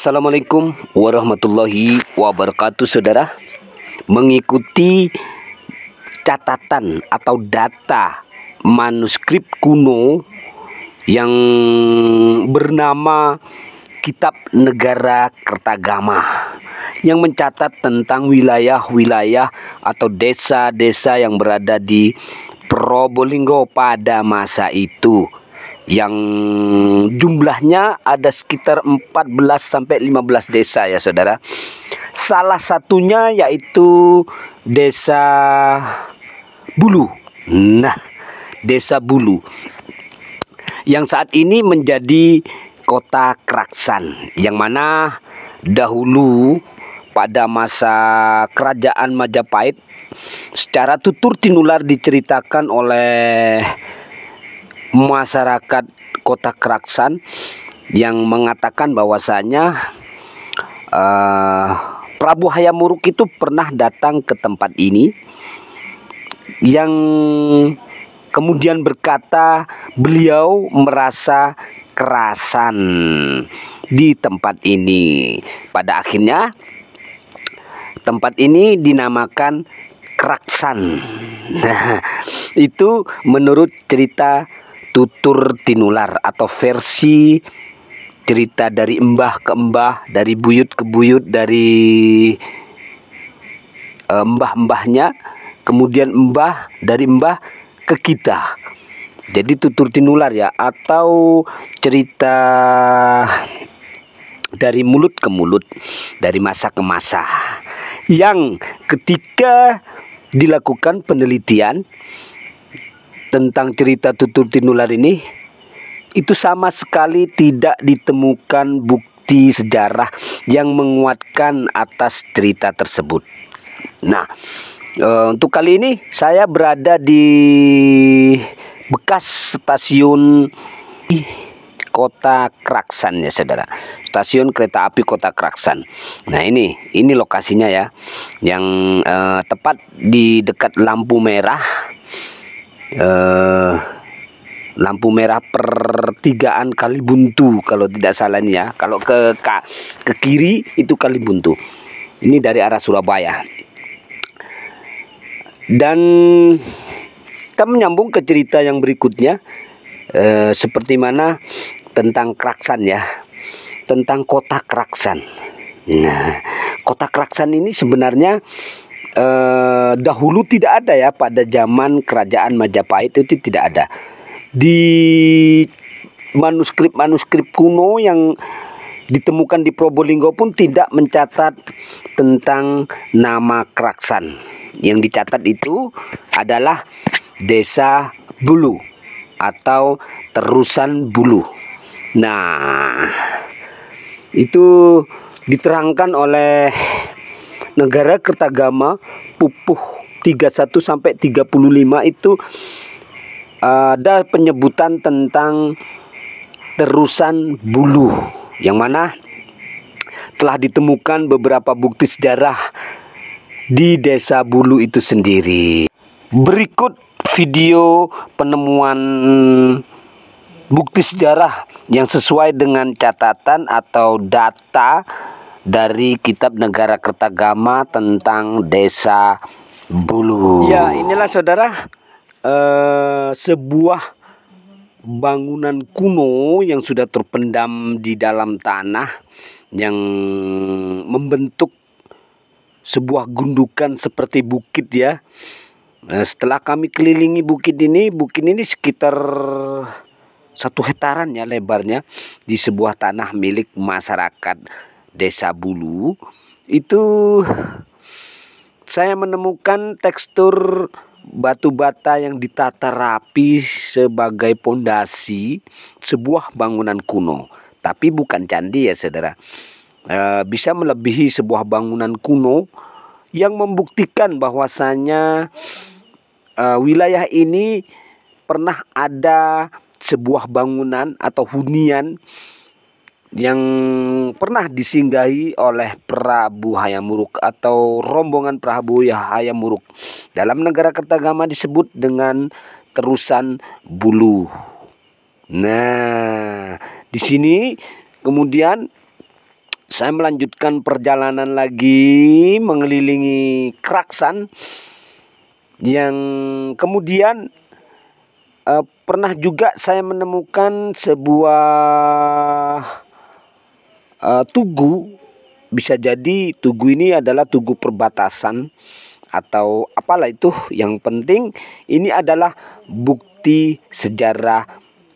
Assalamualaikum warahmatullahi wabarakatuh, saudara. Mengikuti catatan atau data manuskrip kuno yang bernama Kitab Negara Kertagama yang mencatat tentang wilayah-wilayah atau desa-desa yang berada di Probolinggo pada masa itu, yang jumlahnya ada sekitar 14 sampai 15 desa ya saudara. Salah satunya yaitu Desa Bulu. Nah, Desa Bulu yang saat ini menjadi Kota Kraksan, yang mana dahulu pada masa Kerajaan Majapahit secara tutur tinular diceritakan oleh masyarakat Kota Kraksan yang mengatakan bahwasanya Prabu Hayam Wuruk itu pernah datang ke tempat ini, yang kemudian berkata beliau merasa kerasan di tempat ini. Pada akhirnya tempat ini dinamakan Kraksan. Nah, itu menurut cerita tutur tinular atau versi cerita dari embah ke embah, dari buyut ke buyut, dari mbah-mbahnya, kemudian dari mbah ke kita. Jadi tutur tinular ya, atau cerita dari mulut ke mulut, dari masa ke masa, yang ketika dilakukan penelitian tentang cerita tutur tinular ini, itu sama sekali tidak ditemukan bukti sejarah yang menguatkan atas cerita tersebut. Nah, untuk kali ini saya berada di bekas stasiun Kota Kraksan ya saudara, stasiun kereta api Kota Kraksan. Nah, ini lokasinya ya, yang tepat di dekat lampu merah. Lampu merah pertigaan Kalibuntu kalau tidak salah ini ya. Kalau ke kiri itu Kalibuntu. Ini dari arah Surabaya. Dan kita menyambung ke cerita yang berikutnya, seperti mana tentang Kraksan ya, tentang Kota Kraksan. Nah, Kota Kraksan ini sebenarnya dahulu tidak ada ya, pada zaman Kerajaan Majapahit itu tidak ada. Di manuskrip kuno yang ditemukan di Probolinggo pun tidak mencatat tentang nama Kraksan. Yang dicatat itu adalah Desa Bulu atau Terusan Bulu. Nah, itu diterangkan oleh Negara Kertagama Pupuh 31 sampai 35 itu ada penyebutan tentang Terusan Bulu, yang mana telah ditemukan beberapa bukti sejarah di Desa Bulu itu sendiri. Berikut video penemuan bukti sejarah yang sesuai dengan catatan atau data dari Kitab Negara Kertagama tentang Desa Bulu. Ya, inilah saudara, sebuah bangunan kuno yang sudah terpendam di dalam tanah, yang membentuk sebuah gundukan seperti bukit ya. Setelah kami kelilingi bukit ini sekitar 1 hektaran ya lebarnya, di sebuah tanah milik masyarakat Desa Bulu. Itu saya menemukan tekstur batu bata yang ditata rapi sebagai pondasi sebuah bangunan kuno. Tapi bukan candi ya saudara. Bisa melebihi sebuah bangunan kuno yang membuktikan bahwasanya wilayah ini pernah ada sebuah bangunan atau hunian yang pernah disinggahi oleh Prabu Hayam Wuruk atau rombongan Prabu Hayam Wuruk. Dalam Negara Kertagama disebut dengan Terusan Bulu. Nah, di sini kemudian saya melanjutkan perjalanan lagi mengelilingi Kraksan, yang kemudian pernah juga saya menemukan sebuah tugu. Bisa jadi tugu ini adalah tugu perbatasan atau apalah itu. Yang penting ini adalah bukti sejarah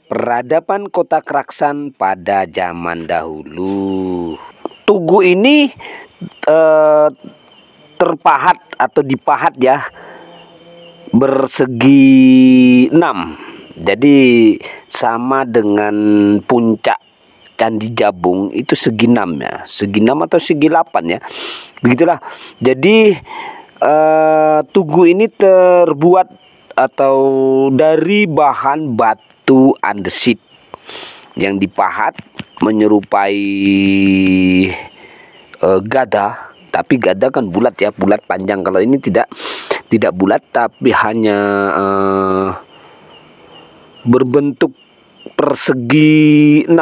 peradaban kota Kraksan pada zaman dahulu. Tugu ini terpahat atau dipahat ya, bersegi 6. Jadi sama dengan puncak Candi Jabung itu segi 6 ya, segi 6 atau segi 8 ya, begitulah. Jadi tugu ini terbuat atau dari bahan batu andesit yang dipahat menyerupai gada, tapi gada kan bulat ya, bulat panjang. Kalau ini tidak bulat, tapi hanya berbentuk persegi 6.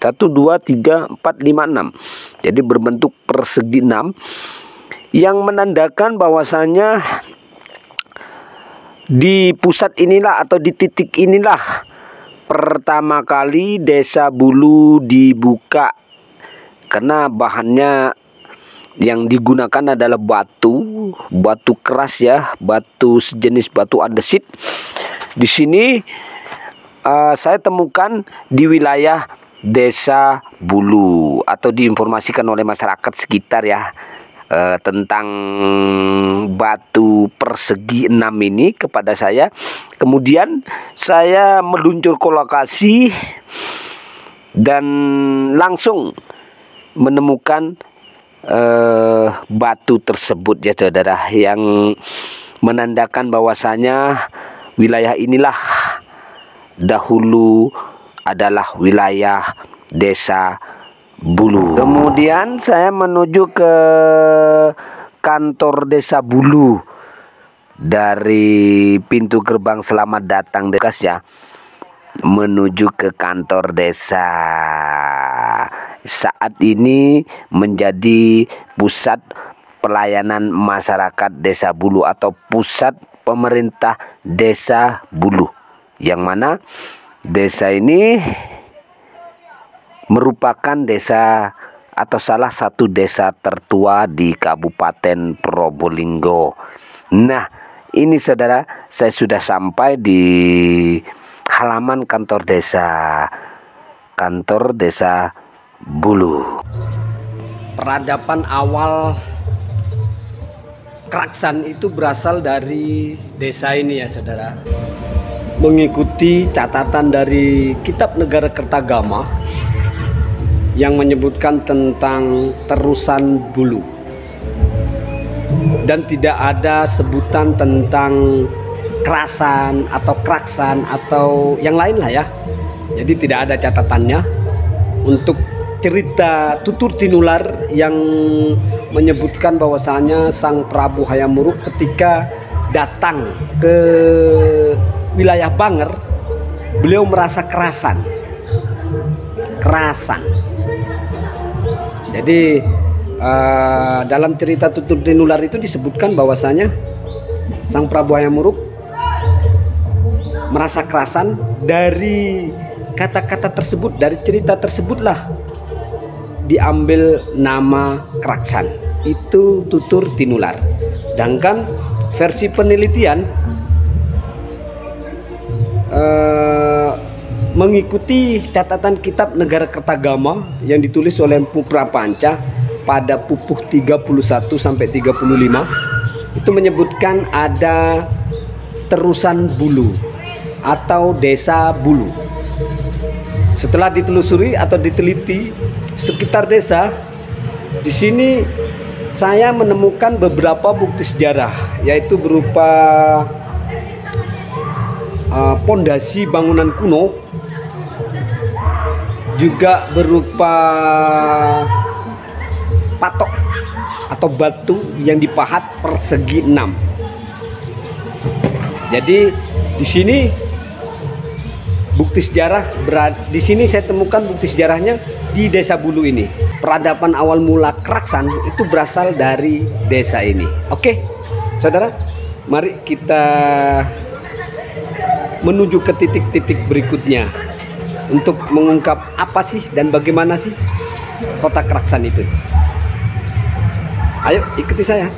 1, 2, 3, 4, 5, 6. Jadi berbentuk persegi 6, yang menandakan bahwasanya di pusat inilah atau di titik inilah pertama kali Desa Bulu dibuka, karena bahannya yang digunakan adalah batu keras ya, batu sejenis batu andesit. Di sini saya temukan di wilayah Desa Bulu, atau diinformasikan oleh masyarakat sekitar ya tentang batu persegi 6 ini kepada saya. Kemudian saya meluncur ke lokasi dan langsung menemukan batu tersebut ya saudara, yang menandakan bahwasanya wilayah inilah dahulu adalah wilayah Desa Bulu. Kemudian saya menuju ke kantor Desa Bulu. Dari pintu gerbang selamat datang ya, menuju ke kantor desa. Saat ini menjadi pusat pelayanan masyarakat Desa Bulu atau pusat pemerintah Desa Bulu, yang mana desa ini merupakan desa atau salah satu desa tertua di Kabupaten Probolinggo. Nah, ini saudara, saya sudah sampai di halaman kantor Desa Bulu. Peradaban awal Kraksan itu berasal dari desa ini ya saudara. Mengikuti catatan dari Kitab Negara Kertagama yang menyebutkan tentang terusan Bulu, dan tidak ada sebutan tentang Krasan atau Kraksan atau yang lain lah ya. Jadi tidak ada catatannya untuk cerita tutur tinular yang menyebutkan bahwasanya Sang Prabu Hayam Wuruk ketika datang ke wilayah Banger, beliau merasa kerasan. Jadi dalam cerita tutur tinular itu disebutkan bahwasanya Sang Prabu Hayam Wuruk merasa kerasan. Dari kata-kata tersebut, dari cerita tersebutlah diambil nama Kraksan. Itu tutur tinular. Sedangkan versi penelitian mengikuti catatan Kitab Negara Kertagama yang ditulis oleh Empu Prapanca pada pupuh 31 sampai 35, itu menyebutkan ada terusan Bulu atau Desa Bulu. Setelah ditelusuri atau diteliti sekitar desa, di sini saya menemukan beberapa bukti sejarah, yaitu berupa pondasi bangunan kuno, juga berupa patok atau batu yang dipahat persegi 6. Jadi di sini bukti sejarah di sini saya temukan bukti sejarahnya di Desa Bulu ini. Peradaban awal mula Kraksan itu berasal dari desa ini. Oke, saudara, mari kita menuju ke titik-titik berikutnya untuk mengungkap apa sih dan bagaimana sih kota Kraksan itu. Ayo ikuti saya.